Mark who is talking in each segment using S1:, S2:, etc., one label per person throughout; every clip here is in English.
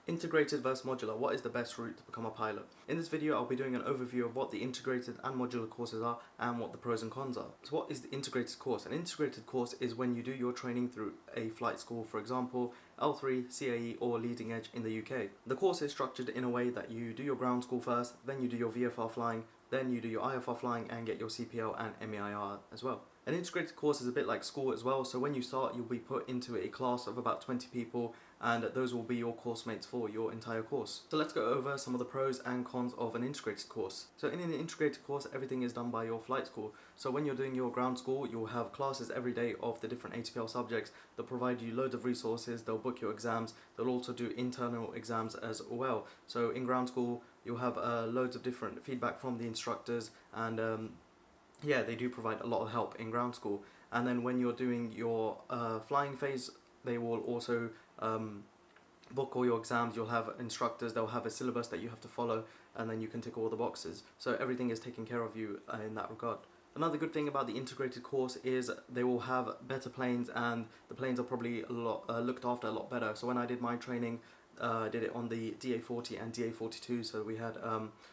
S1: Integrated versus modular, what is the best route to become a pilot? In this video I'll be doing an overview of what the integrated and modular courses are and what the pros and cons are. So what is the integrated course? An integrated course is when you do your training through a flight school, for example L3, CAE or Leading Edge in the UK. The course is structured in a way that you do your ground school first, then you do your VFR flying, then you do your IFR flying and get your CPL and MEIR as well. An integrated course is a bit like school as well, so when you start you'll be put into a class of about 20 people and those will be your course mates for your entire course. So let's go over some of the pros and cons of an integrated course. So in an integrated course everything is done by your flight school. So when you're doing your ground school you'll have classes every day of the different ATPL subjects. They'll provide you loads of resources, they'll book your exams, they'll also do internal exams as well. So in ground school you'll have loads of different feedback from the instructors and yeah, they do provide a lot of help in ground school. And then when you're doing your flying phase, they will also book all your exams. You'll have instructors, they'll have a syllabus that you have to follow, and then you can tick all the boxes. So everything is taken care of you in that regard. Another good thing about the integrated course is they will have better planes, and the planes are probably a lot looked after a lot better. So when I did my training, I did it on the DA40 and DA42, so we had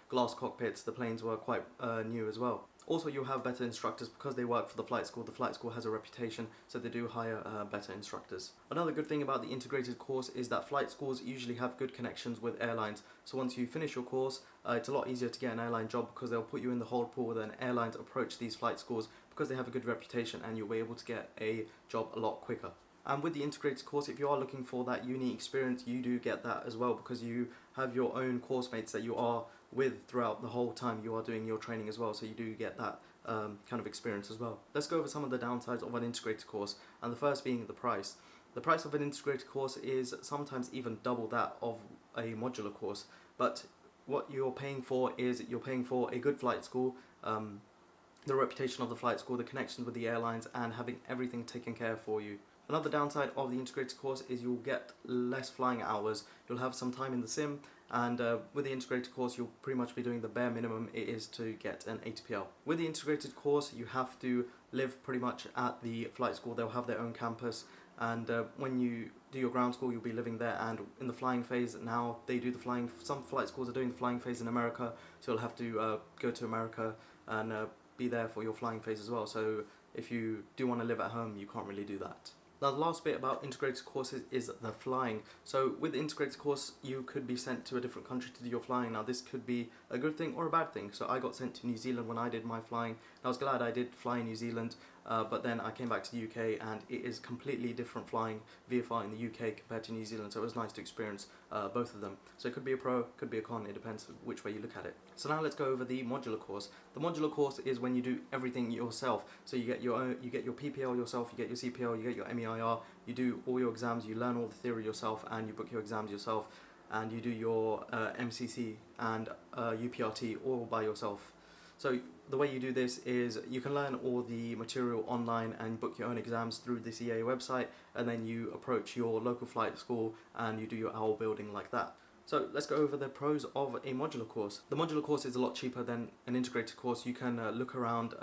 S1: glass cockpits. The planes were quite new as well. Also you'll have better instructors because they work for the flight school. The flight school has a reputation, so they do hire better instructors. Another good thing about the integrated course is that flight schools usually have good connections with airlines. So once you finish your course, it's a lot easier to get an airline job because they'll put you in the hold pool. Then airlines approach these flight schools because they have a good reputation and you'll be able to get a job a lot quicker. And with the integrated course, if you are looking for that uni experience, you do get that as well because you have your own course mates that you are with throughout the whole time you are doing your training as well, so you do get that kind of experience as well. Let's go over some of the downsides of an integrated course, and the first being the price. The price of an integrated course is sometimes even double that of a modular course, but what you're paying for is you're paying for a good flight school, the reputation of the flight school, the connections with the airlines, and having everything taken care of for you. Another downside of the integrated course is you'll get less flying hours. You'll have some time in the sim, and with the integrated course you'll pretty much be doing the bare minimum it is to get an ATPL. With the integrated course you have to live pretty much at the flight school. They'll have their own campus, and when you do your ground school you'll be living there. And in the flying phase now they do the flying, some flight schools are doing the flying phase in America, so you'll have to go to America and be there for your flying phase as well. So if you do want to live at home you can't really do that. Now the last bit about integrated courses is the flying. So with the integrated course you could be sent to a different country to do your flying. Now this could be a good thing or a bad thing. So I got sent to New Zealand when I did my flying. I was glad I did fly in New Zealand, but then I came back to the UK and it is completely different flying VFR in the UK compared to New Zealand, so it was nice to experience both of them. So it could be a pro, could be a con, it depends which way you look at it. So now let's go over the modular course. The modular course is when you do everything yourself. So you get your own, you get your PPL yourself, you get your CPL, you get your MEIR, you do all your exams, you learn all the theory yourself, and you book your exams yourself, and you do your MCC and UPRT all by yourself. So the way you do this is you can learn all the material online and book your own exams through the CAA website, and then you approach your local flight school and you do your owl building like that. So let's go over the pros of a modular course. The modular course is a lot cheaper than an integrated course. You can look around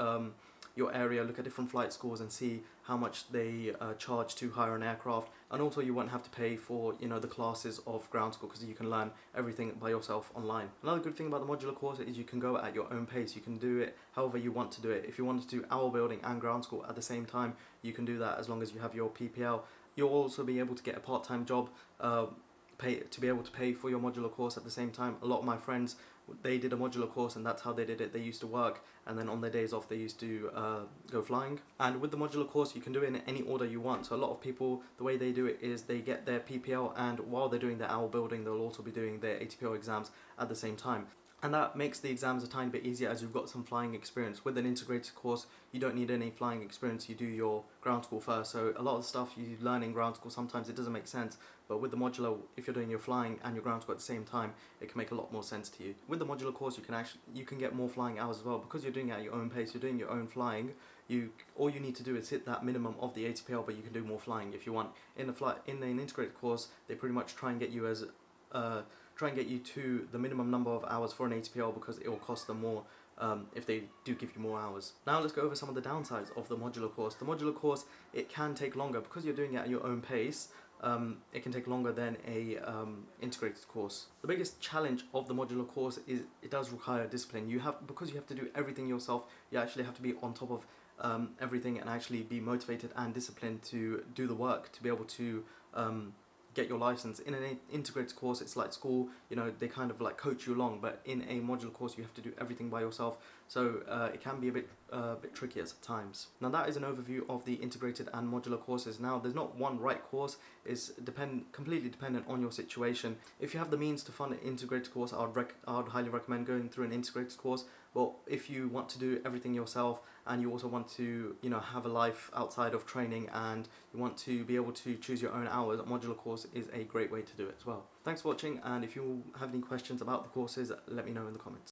S1: your area, look at different flight schools and see how much they charge to hire an aircraft, and also you won't have to pay for the classes of ground school because you can learn everything by yourself online. Another good thing about the modular course is you can go at your own pace. You can do it however you want to do it. If you want to do owl building and ground school at the same time, you can do that as long as you have your PPL. You'll also be able to get a part-time job to be able to pay for your modular course at the same time. A lot of my friends, they did a modular course and that's how they did it. They used to work and then on their days off they used to go flying. And with the modular course you can do it in any order you want. So a lot of people, the way they do it is they get their PPL, and while they're doing their owl building they'll also be doing their ATPL exams at the same time. And that makes the exams a tiny bit easier as you've got some flying experience. With an integrated course you don't need any flying experience, you do your ground school first. So a lot of the stuff you learn in ground school sometimes it doesn't make sense, but with the modular, if you're doing your flying and your ground school at the same time, it can make a lot more sense to you. With the modular course you can get more flying hours as well because you're doing it at your own pace, you're doing your own flying. All you need to do is hit that minimum of the ATPL, but you can do more flying if you want. In an integrated course they pretty much try and get you to the minimum number of hours for an ATPL because it will cost them more if they do give you more hours. Now let's go over some of the downsides of the modular course. The modular course, it can take longer because you're doing it at your own pace. it can take longer than a integrated course. The biggest challenge of the modular course is it does require discipline. Because you have to do everything yourself, you actually have to be on top of everything and actually be motivated and disciplined to do the work to be able to get your license. In an integrated course, it's like school, they kind of like coach you along, but in a modular course you have to do everything by yourself, so it can be a bit tricky at times. Now that is an overview of the integrated and modular courses. Now there's not one right course, it's completely dependent on your situation. If you have the means to fund an integrated course, I would highly recommend going through an integrated course. But if you want to do everything yourself and you also want to have a life outside of training and you want to be able to choose your own hours, a modular course is a great way to do it as well. Thanks for watching, and if you have any questions about the courses, let me know in the comments.